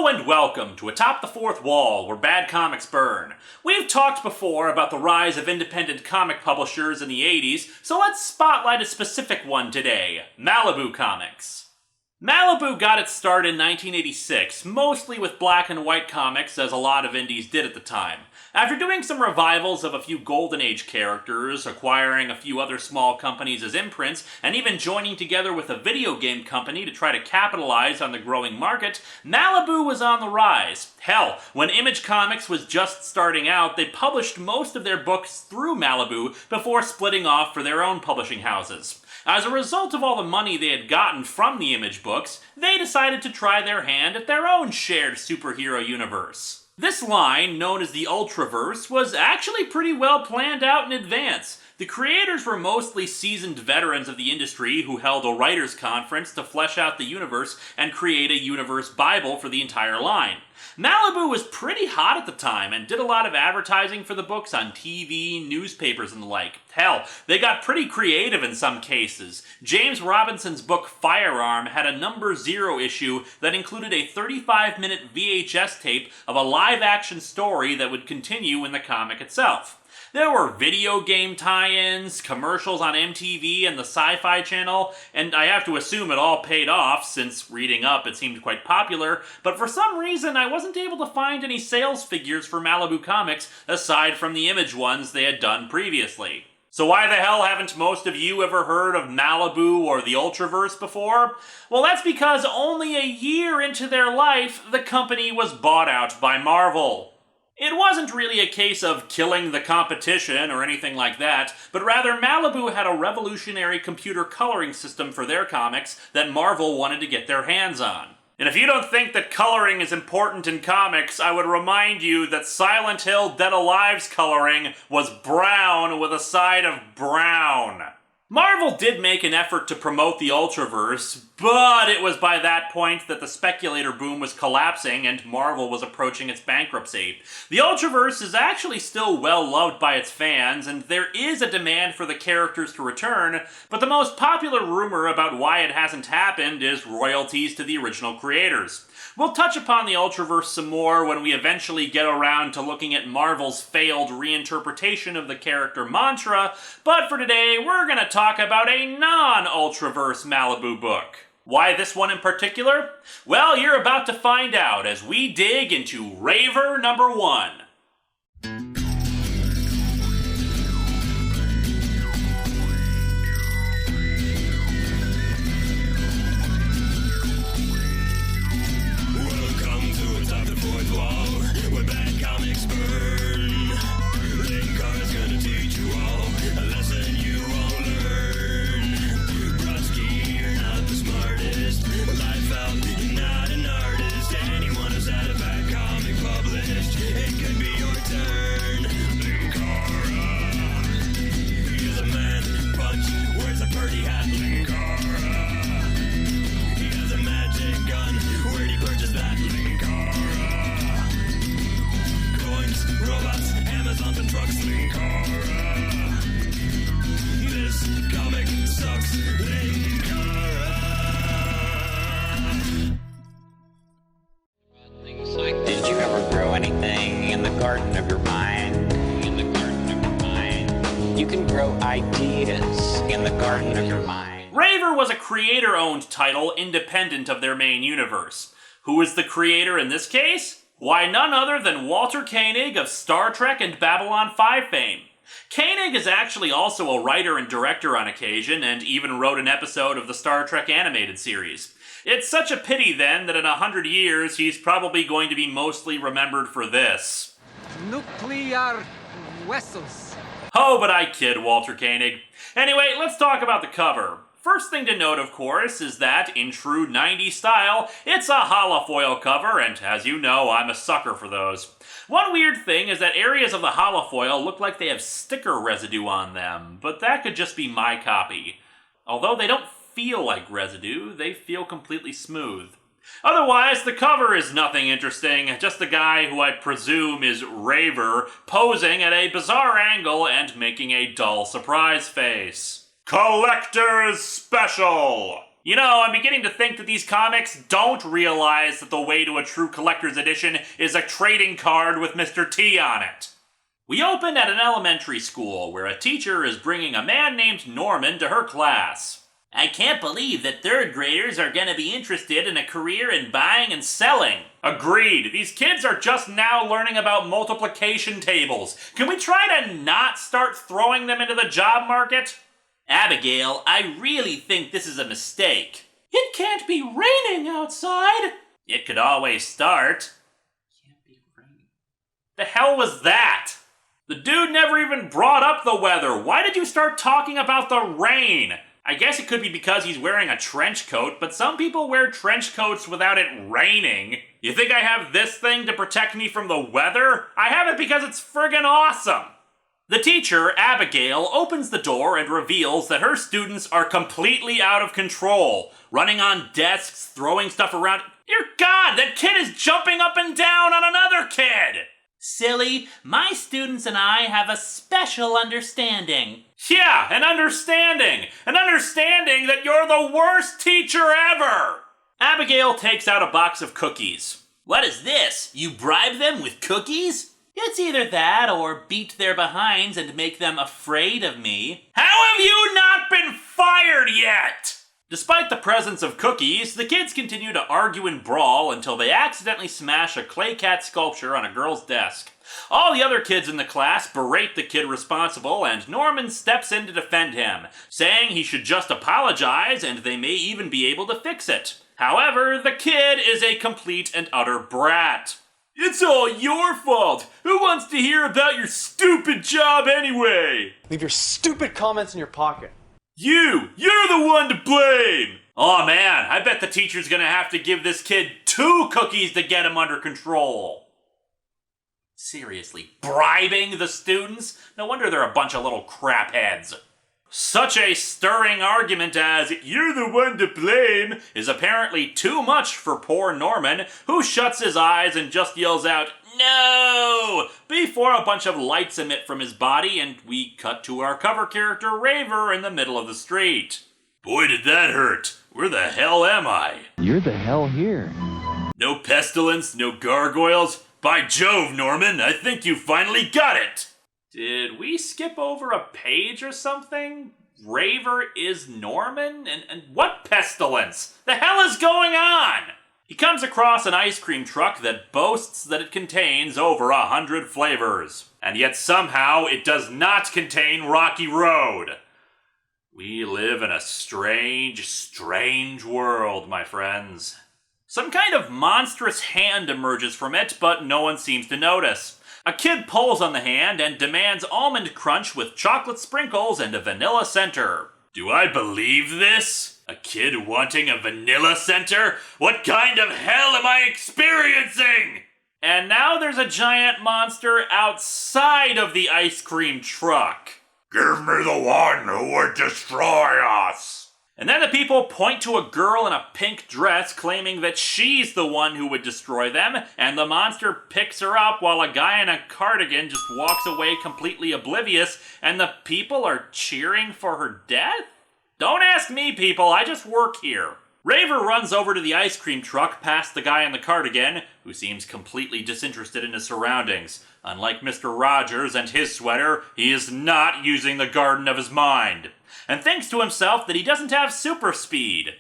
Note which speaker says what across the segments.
Speaker 1: Hello and welcome to Atop the Fourth Wall, where bad comics burn. We've talked before about the rise of independent comic publishers in the 80s, so let's spotlight a specific one today, Malibu Comics. Malibu got its start in 1986, mostly with black and white comics, as a lot of indies did at the time. After doing some revivals of a few Golden Age characters, acquiring a few other small companies as imprints, and even joining together with a video game company to try to capitalize on the growing market, Malibu was on the rise. Hell, when Image Comics was just starting out, they published most of their books through Malibu before splitting off for their own publishing houses. As a result of all the money they had gotten from the Image books, they decided to try their hand at their own shared superhero universe. This line, known as the Ultraverse, was actually pretty well planned out in advance. The creators were mostly seasoned veterans of the industry who held a writers' conference to flesh out the universe and create a universe Bible for the entire line. Malibu was pretty hot at the time and did a lot of advertising for the books on TV, newspapers, and the like. Hell, they got pretty creative in some cases. James Robinson's book Firearm had a number 0 issue that included a 35-minute VHS tape of a live-action story that would continue in the comic itself. There were video game tie-ins, commercials on MTV and the Sci-Fi Channel, and I have to assume it all paid off, since reading up it seemed quite popular, but for some reason I wasn't able to find any sales figures for Malibu Comics aside from the Image ones they had done previously. So why the hell haven't most of you ever heard of Malibu or the Ultraverse before? Well, that's because only a year into their life, the company was bought out by Marvel. It wasn't really a case of killing the competition or anything like that, but rather Malibu had a revolutionary computer coloring system for their comics that Marvel wanted to get their hands on. And if you don't think that coloring is important in comics, I would remind you that Silent Hill Dead Alive's coloring was brown with a side of brown. Marvel did make an effort to promote the Ultraverse, but it was by that point that the speculator boom was collapsing and Marvel was approaching its bankruptcy. The Ultraverse is actually still well loved by its fans, and there is a demand for the characters to return, but the most popular rumor about why it hasn't happened is royalties to the original creators. We'll touch upon the Ultraverse some more when we eventually get around to looking at Marvel's failed reinterpretation of the character mantra, but for today, we're gonna talk about a non-Ultraverse Malibu book. Why this one in particular? Well, you're about to find out as we dig into Raver number 1.
Speaker 2: Welcome to Atop the Fourth Wall, where bad comics burn. Linkara's gonna teach you all a lesson you won't learn. Brodsky, you're not the smartest. Life out, you're not an artist. Anyone who's had a bad comic published, it could be your turn. Linkara, he's a man punch, wears a pretty hat. Linkara, he has a magic gun. Where'd he purchase that? Linkara, coins, robots, Amazons and trucks. Linkara, this comic sucks. Linkara.
Speaker 3: Things like, did you ever grow anything in the garden of your mind? In the garden of your mind. You can grow ideas in the garden of your mind.
Speaker 1: Raver was a creator-owned title independent of their main universe. Who is the creator in this case? Why, none other than Walter Koenig of Star Trek and Babylon 5 fame. Koenig is actually also a writer and director on occasion, and even wrote an episode of the Star Trek animated series. It's such a pity, then, that in 100 years, he's probably going to be mostly remembered for this.
Speaker 4: Nuclear vessels.
Speaker 1: Oh, but I kid, Walter Koenig. Anyway, let's talk about the cover. First thing to note, of course, is that, in true 90s style, it's a holofoil cover, and as you know, I'm a sucker for those. One weird thing is that areas of the holofoil look like they have sticker residue on them, but that could just be my copy. Although they don't feel like residue, they feel completely smooth. Otherwise, the cover is nothing interesting, just a guy who I presume is Raver posing at a bizarre angle and making a dull surprise face. Collector's Special! You know, I'm beginning to think that these comics don't realize that the way to a true collector's edition is a trading card with Mr. T on it. We open at an elementary school where a teacher is bringing a man named Norman to her class. I can't believe that third graders are going to be interested in a career in buying and selling. Agreed. These kids are just now learning about multiplication tables. Can we try to not start throwing them into the job market? Abigail, I really think this is a mistake. It can't be raining outside. It could always start. Can't be raining. The hell was that? The dude never even brought up the weather. Why did you start talking about the rain? I guess it could be because he's wearing a trench coat, but some people wear trench coats without it raining. You think I have this thing to protect me from the weather? I have it because it's friggin' awesome. The teacher, Abigail, opens the door and reveals that her students are completely out of control, running on desks, throwing stuff around. Dear God, that kid is jumping up and down on another kid! Silly, my students and I have a special understanding. Yeah, an understanding! An understanding that you're the worst teacher ever! Abigail takes out a box of cookies. What is this? You bribe them with cookies? It's either that or beat their behinds and make them afraid of me. How have you not been fired yet? Despite the presence of cookies, the kids continue to argue and brawl until they accidentally smash a clay cat sculpture on a girl's desk. All the other kids in the class berate the kid responsible, and Norman steps in to defend him, saying he should just apologize and they may even be able to fix it. However, the kid is a complete and utter brat. It's all your fault! Who wants to hear about your stupid job anyway?
Speaker 5: Leave your stupid comments in your pocket.
Speaker 1: You're the one to blame! Aw man, I bet the teacher's gonna have to give this kid 2 cookies to get him under control. Seriously, bribing the students? No wonder they're a bunch of little crapheads. Such a stirring argument as, you're the one to blame, is apparently too much for poor Norman, who shuts his eyes and just yells out, no! Before a bunch of lights emit from his body and we cut to our cover character Raver in the middle of the street. Boy, did that hurt. Where the hell am I?
Speaker 6: You're the hell here.
Speaker 1: No pestilence, no gargoyles. By Jove, Norman, I think you finally got it! Did we skip over a page or something? Raver is Norman? And what pestilence? The hell is going on? He comes across an ice cream truck that boasts that it contains over 100 flavors. And yet somehow it does not contain Rocky Road. We live in a strange, strange world, my friends. Some kind of monstrous hand emerges from it, but no one seems to notice. A kid pulls on the hand and demands almond crunch with chocolate sprinkles and a vanilla center. Do I believe this? A kid wanting a vanilla center? What kind of hell am I experiencing? And now there's a giant monster outside of the ice cream truck. Give me the one who would destroy us. And then the people point to a girl in a pink dress claiming that she's the one who would destroy them, and the monster picks her up while a guy in a cardigan just walks away completely oblivious, and the people are cheering for her death? Don't ask me, people, I just work here. Raver runs over to the ice cream truck past the guy in the cardigan, who seems completely disinterested in his surroundings. Unlike Mr. Rogers and his sweater, he is not using the garden of his mind, and thinks to himself that he doesn't have super speed.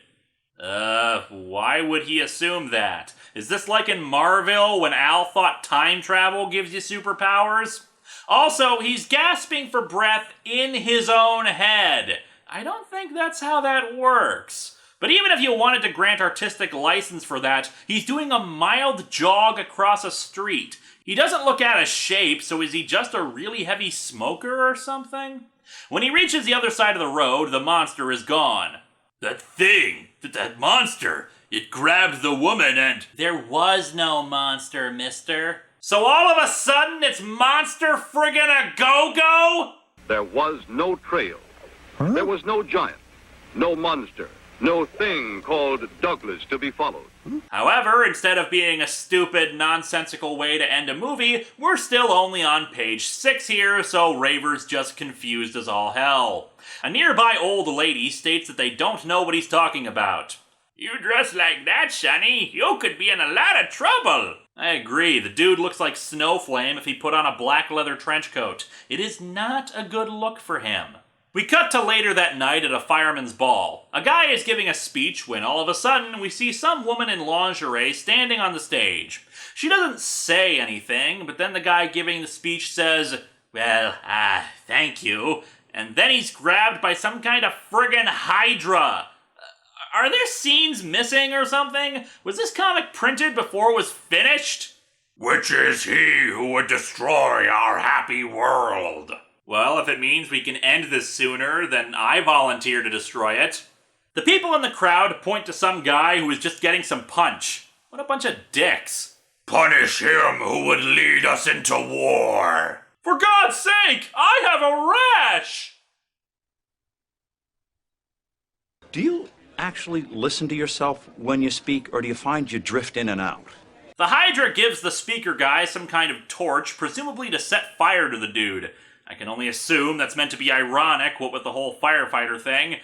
Speaker 1: Why would he assume that? Is this like in Marvel when Al thought time travel gives you superpowers? Also, he's gasping for breath in his own head. I don't think that's how that works. But even if you wanted to grant artistic license for that, he's doing a mild jog across a street. He doesn't look out of shape, so is he just a really heavy smoker or something? When he reaches the other side of the road, the monster is gone. That thing, that monster, it grabbed the woman and... There was no monster, mister. So all of a sudden it's monster friggin' a go-go?
Speaker 7: There was no trail. There was no giant, no monster, no thing called Douglas to be followed.
Speaker 1: However, instead of being a stupid, nonsensical way to end a movie, we're still only on page 6 here, so Raver's just confused as all hell. A nearby old lady states that they don't know what he's talking about. "You dress like that, Sonny, you could be in a lot of trouble." I agree, the dude looks like Snowflame if he put on a black leather trench coat. It is not a good look for him. We cut to later that night at a fireman's ball. A guy is giving a speech when all of a sudden we see some woman in lingerie standing on the stage. She doesn't say anything, but then the guy giving the speech says, "Well, thank you," and then he's grabbed by some kind of friggin' Hydra. Are there scenes missing or something? Was this comic printed before it was finished?
Speaker 2: Which is he who would destroy our happy world?
Speaker 1: Well, if it means we can end this sooner, then I volunteer to destroy it. The people in the crowd point to some guy who is just getting some punch. What a bunch of dicks.
Speaker 2: Punish him who would lead us into war.
Speaker 1: For God's sake, I have a rash!
Speaker 6: Do you actually listen to yourself when you speak, or do you find you drift in and out?
Speaker 1: The Hydra gives the speaker guy some kind of torch, presumably to set fire to the dude. I can only assume that's meant to be ironic, what with the whole firefighter thing.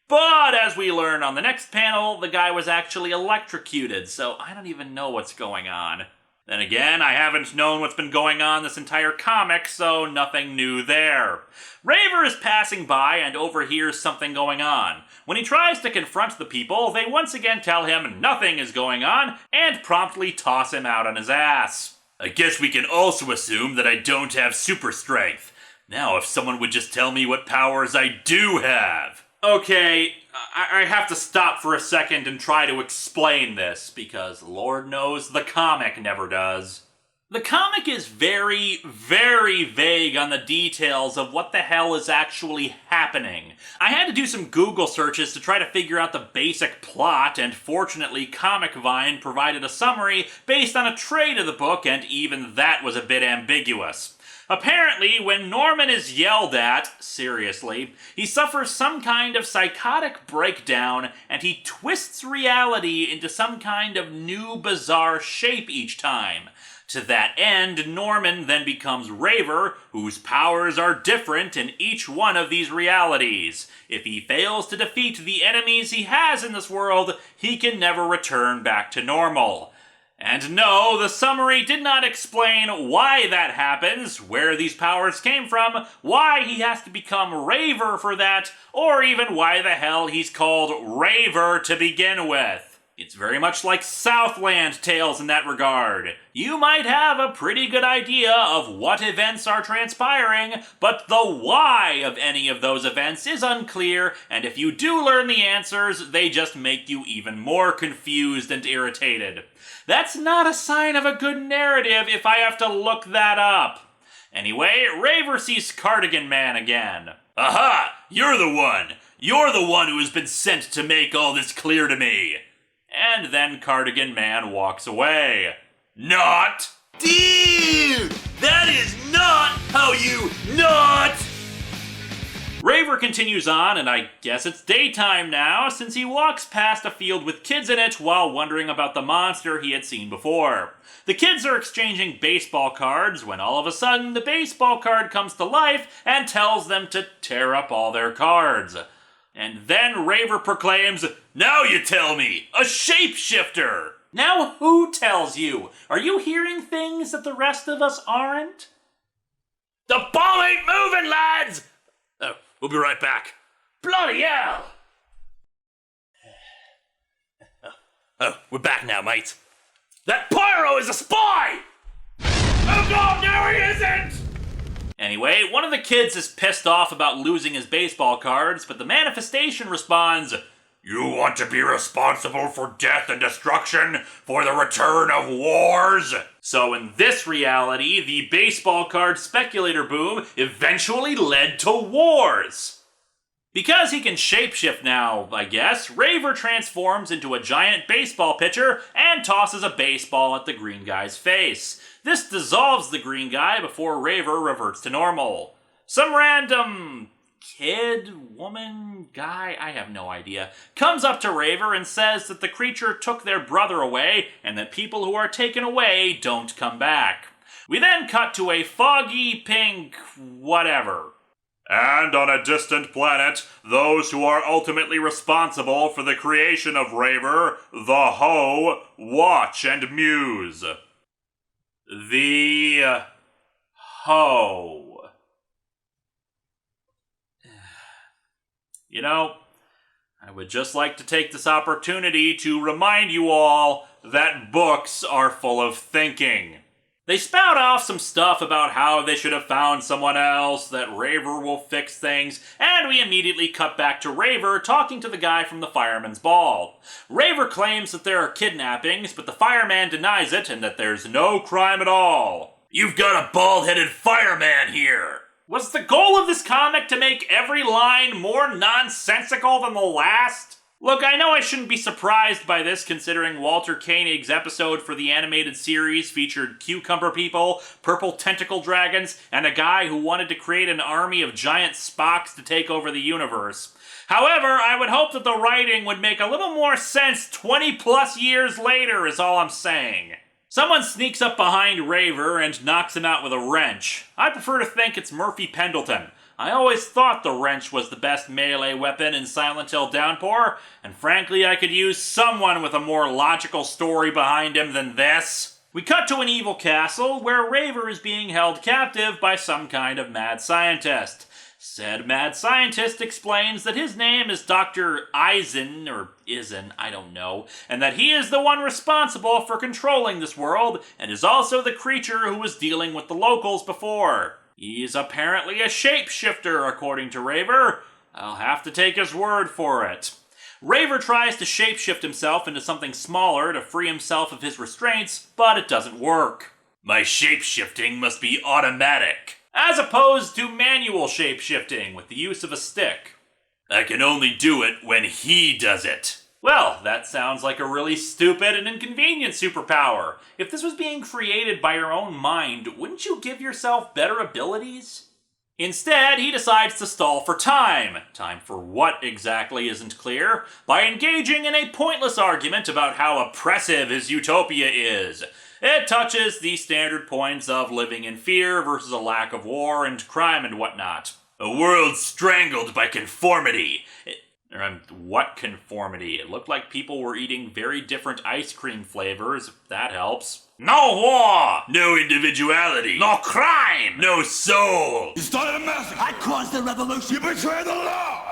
Speaker 1: But as we learn on the next panel, the guy was actually electrocuted, so I don't even know what's going on. Then again, I haven't known what's been going on this entire comic, so nothing new there. Raver is passing by and overhears something going on. When he tries to confront the people, they once again tell him nothing is going on and promptly toss him out on his ass.
Speaker 2: I guess we can also assume that I don't have super strength. Now, if someone would just tell me what powers I do have.
Speaker 1: Okay, I have to stop for a second and try to explain this, because Lord knows the comic never does. The comic is very, very vague on the details of what the hell is actually happening. I had to do some Google searches to try to figure out the basic plot, and fortunately Comic Vine provided a summary based on a trade of the book, and even that was a bit ambiguous. Apparently, when Norman is yelled at, seriously, he suffers some kind of psychotic breakdown and he twists reality into some kind of new bizarre shape each time. To that end, Norman then becomes Raver, whose powers are different in each one of these realities. If he fails to defeat the enemies he has in this world, he can never return back to normal. And no, the summary did not explain why that happens, where these powers came from, why he has to become Raver for that, or even why the hell he's called Raver to begin with. It's very much like Southland tales in that regard. You might have a pretty good idea of what events are transpiring, but the why of any of those events is unclear, and if you do learn the answers, they just make you even more confused and irritated. That's not a sign of a good narrative if I have to look that up. Anyway, Raver sees Cardigan Man again.
Speaker 2: Aha! You're the one! You're the one who has been sent to make all this clear to me!
Speaker 1: And then Cardigan Man walks away.
Speaker 2: Not! Dude! That is not how you not!
Speaker 1: Raver continues on, and I guess it's daytime now, since he walks past a field with kids in it while wondering about the monster he had seen before. The kids are exchanging baseball cards when all of a sudden the baseball card comes to life and tells them to tear up all their cards. And then Raver proclaims,
Speaker 2: "Now you tell me! A shapeshifter!"
Speaker 1: Now who tells you? Are you hearing things that the rest of us aren't?
Speaker 2: The ball ain't moving, lads! Oh, we'll be right back. Bloody hell! Oh, we're back now, mate. That pyro is a spy! Oh god, no he isn't!
Speaker 1: Anyway, one of the kids is pissed off about losing his baseball cards, but the manifestation responds,
Speaker 2: "You want to be responsible for death and destruction, for the return of wars?"
Speaker 1: So in this reality, the baseball card speculator boom eventually led to wars. Because he can shapeshift now, I guess, Raver transforms into a giant baseball pitcher and tosses a baseball at the green guy's face. This dissolves the green guy before Raver reverts to normal. Some random kid, woman, guy, I have no idea, comes up to Raver and says that the creature took their brother away and that people who are taken away don't come back. We then cut to a foggy pink whatever. And on a distant planet, those who are ultimately responsible for the creation of Raver, the Ho, watch and muse. The Ho. You know, I would just like to take this opportunity to remind you all that books are full of thinking. They spout off some stuff about how they should have found someone else, that Raver will fix things, and we immediately cut back to Raver talking to the guy from the fireman's ball. Raver claims that there are kidnappings, but the fireman denies it and that there's no crime at all. You've got a bald-headed fireman here! Was the goal of this comic to make every line more nonsensical than the last? Look, I know I shouldn't be surprised by this considering Walter Koenig's episode for the animated series featured cucumber people, purple tentacle dragons, and a guy who wanted to create an army of giant Spocks to take over the universe. However, I would hope that the writing would make a little more sense 20 plus years later is all I'm saying. Someone sneaks up behind Raver and knocks him out with a wrench. I prefer to think it's Murphy Pendleton. I always thought the wrench was the best melee weapon in Silent Hill Downpour, and frankly I could use someone with a more logical story behind him than this. We cut to an evil castle where Raver is being held captive by some kind of mad scientist. Said mad scientist explains that his name is Dr. Eisen, or Isen, I don't know, and that he is the one responsible for controlling this world, and is also the creature who was dealing with the locals before. He's apparently a shapeshifter, according to Raver. I'll have to take his word for it. Raver tries to shapeshift himself into something smaller to free himself of his restraints, but it doesn't work. My shapeshifting must be automatic, as opposed to manual shapeshifting with the use of a stick. I can only do it when he does it. Well, that sounds like a really stupid and inconvenient superpower. If this was being created by your own mind, wouldn't you give yourself better abilities? Instead, he decides to stall for time. Time for what exactly isn't clear, by engaging in a pointless argument about how oppressive his utopia is. It touches the standard points of living in fear versus a lack of war and crime and whatnot. A world strangled by conformity. What conformity? It looked like people were eating very different ice cream flavors, if that helps. No war! No individuality! No crime! No soul!
Speaker 2: You started a massacre! I caused the revolution! You betrayed the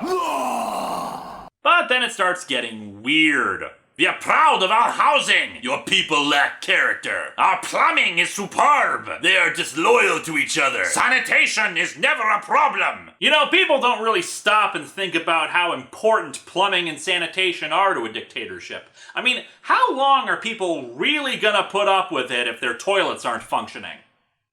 Speaker 2: law!
Speaker 1: But then it starts getting weird. We are proud of our housing! Your people lack character. Our plumbing is superb! They are disloyal to each other. Sanitation is never a problem! You know, people don't really stop and think about how important plumbing and sanitation are to a dictatorship. I mean, how long are people really gonna put up with it if their toilets aren't functioning?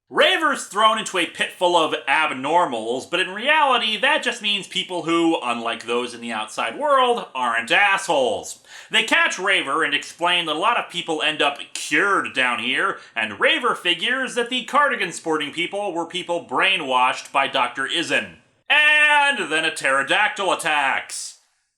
Speaker 1: Raver's thrown into a pit full of abnormals, but in reality, that just means people who, unlike those in the outside world, aren't assholes. They catch Raver and explain that a lot of people end up cured down here, and Raver figures that the cardigan-sporting people were people brainwashed by Dr. Isen. And then a pterodactyl attacks.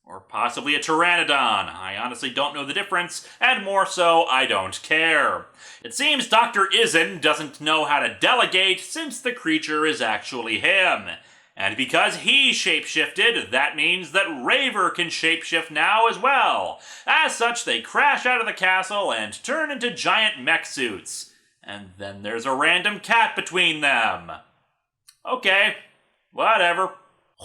Speaker 1: Or possibly a pteranodon. I honestly don't know the difference, and more so, I don't care. It seems Dr. Isen doesn't know how to delegate since the creature is actually him. And because he shapeshifted, that means that Raver can shapeshift now as well. As such, they crash out of the castle and turn into giant mech suits. And then there's a random cat between them. Okay, whatever.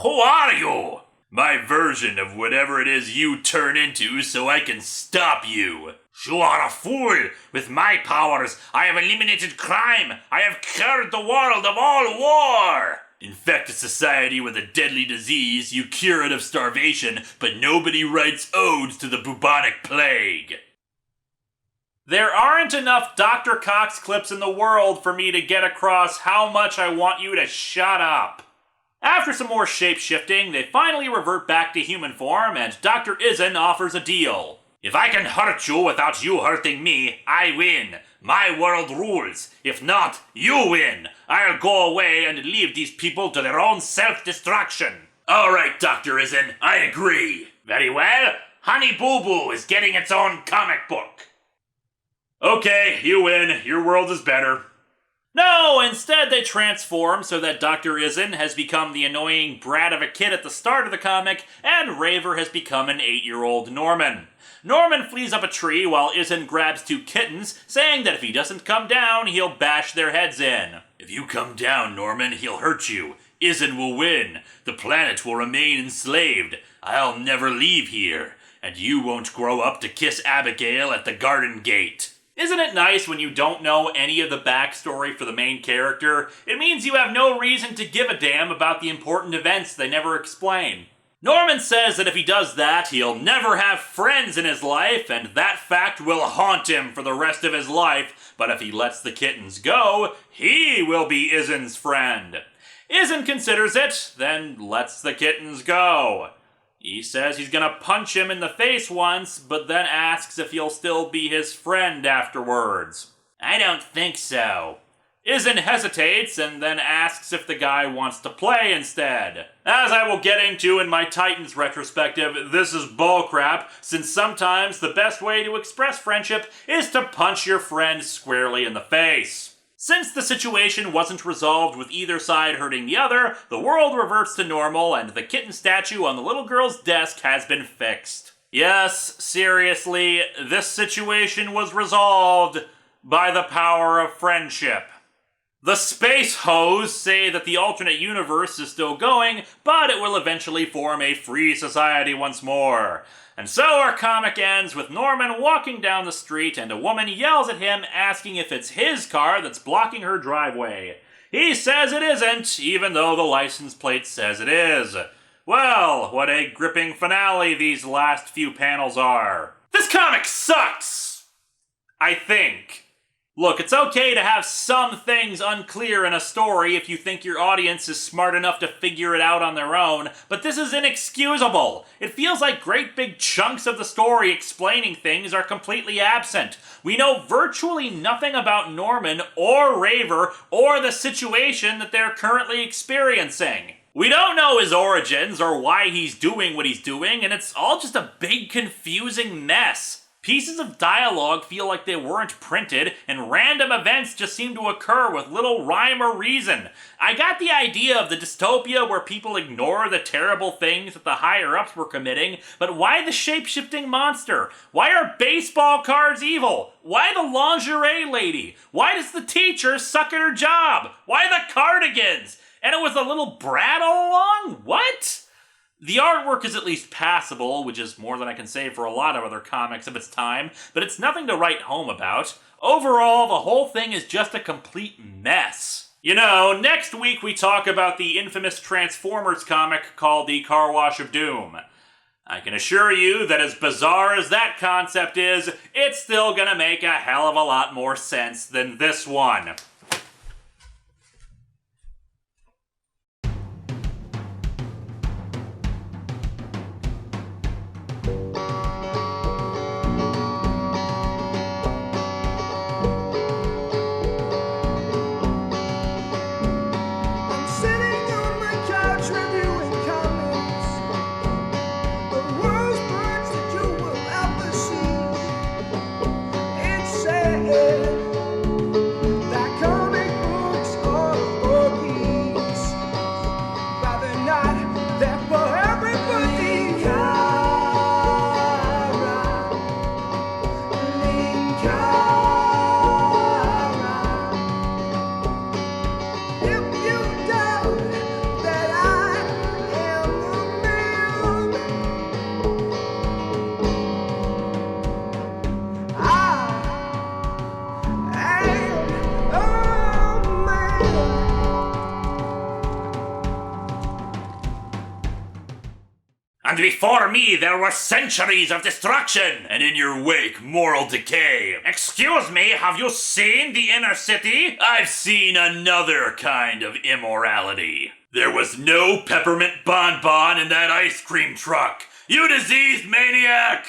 Speaker 1: Who are you? My version of whatever it is you turn into so I can stop you. You are a fool! With my powers, I have eliminated crime! I have cured the world of all war! Infect a society with a deadly disease, you cure it of starvation, but nobody writes odes to the bubonic plague. There aren't enough Dr. Cox clips in the world for me to get across how much I want you to shut up. After some more shape-shifting, they finally revert back to human form, and Dr. Isen offers a deal. If I can hurt you without you hurting me, I win. My world rules. If not, you win. I'll go away and leave these people to their own self-destruction. Alright, Dr. Izen, I agree. Very well. Honey Boo Boo is getting its own comic book. Okay, you win. Your world is better. No, instead they transform so that Dr. Izen has become the annoying brat of a kid at the start of the comic, and Raver has become an 8-year-old Norman. Norman flees up a tree while Izen grabs 2 kittens, saying that if he doesn't come down, he'll bash their heads in. If you come down, Norman, he'll hurt you. Izen will win. The planet will remain enslaved. I'll never leave here. And you won't grow up to kiss Abigail at the garden gate. Isn't it nice when you don't know any of the backstory for the main character? It means you have no reason to give a damn about the important events they never explain. Norman says that if he does that, he'll never have friends in his life, and that fact will haunt him for the rest of his life, but if he lets the kittens go, he will be Izen's friend. Izen considers it, then lets the kittens go. He says he's gonna punch him in the face once, but then asks if he'll still be his friend afterwards. I don't think so. Izen hesitates and then asks if the guy wants to play instead. As I will get into in my Titans retrospective, this is bullcrap, since sometimes the best way to express friendship is to punch your friend squarely in the face. Since the situation wasn't resolved with either side hurting the other, the world reverts to normal and the kitten statue on the little girl's desk has been fixed. Yes, seriously, this situation was resolved by the power of friendship. The space hoes say that the alternate universe is still going, but it will eventually form a free society once more. And so our comic ends with Norman walking down the street and a woman yells at him asking if it's his car that's blocking her driveway. He says it isn't, even though the license plate says it is. Well, what a gripping finale these last few panels are. This comic sucks! I think. Look, it's okay to have some things unclear in a story if you think your audience is smart enough to figure it out on their own, but this is inexcusable. It feels like great big chunks of the story explaining things are completely absent. We know virtually nothing about Norman or Raver or the situation that they're currently experiencing. We don't know his origins or why he's doing what he's doing, and it's all just a big confusing mess. Pieces of dialogue feel like they weren't printed, and random events just seem to occur with little rhyme or reason. I got the idea of the dystopia where people ignore the terrible things that the higher-ups were committing, but why the shape-shifting monster? Why are baseball cards evil? Why the lingerie lady? Why does the teacher suck at her job? Why the cardigans? And it was a little brat all along? What? The artwork is at least passable, which is more than I can say for a lot of other comics of its time, but it's nothing to write home about. Overall, the whole thing is just a complete mess. You know, next week we talk about the infamous Transformers comic called The Car Wash of Doom. I can assure you that as bizarre as that concept is, it's still gonna make a hell of a lot more sense than this one. And before me there were centuries of destruction, and in your wake moral decay. Excuse me, have you seen the inner city? I've seen another kind of immorality. There was no peppermint bonbon in that ice cream truck. You diseased maniac!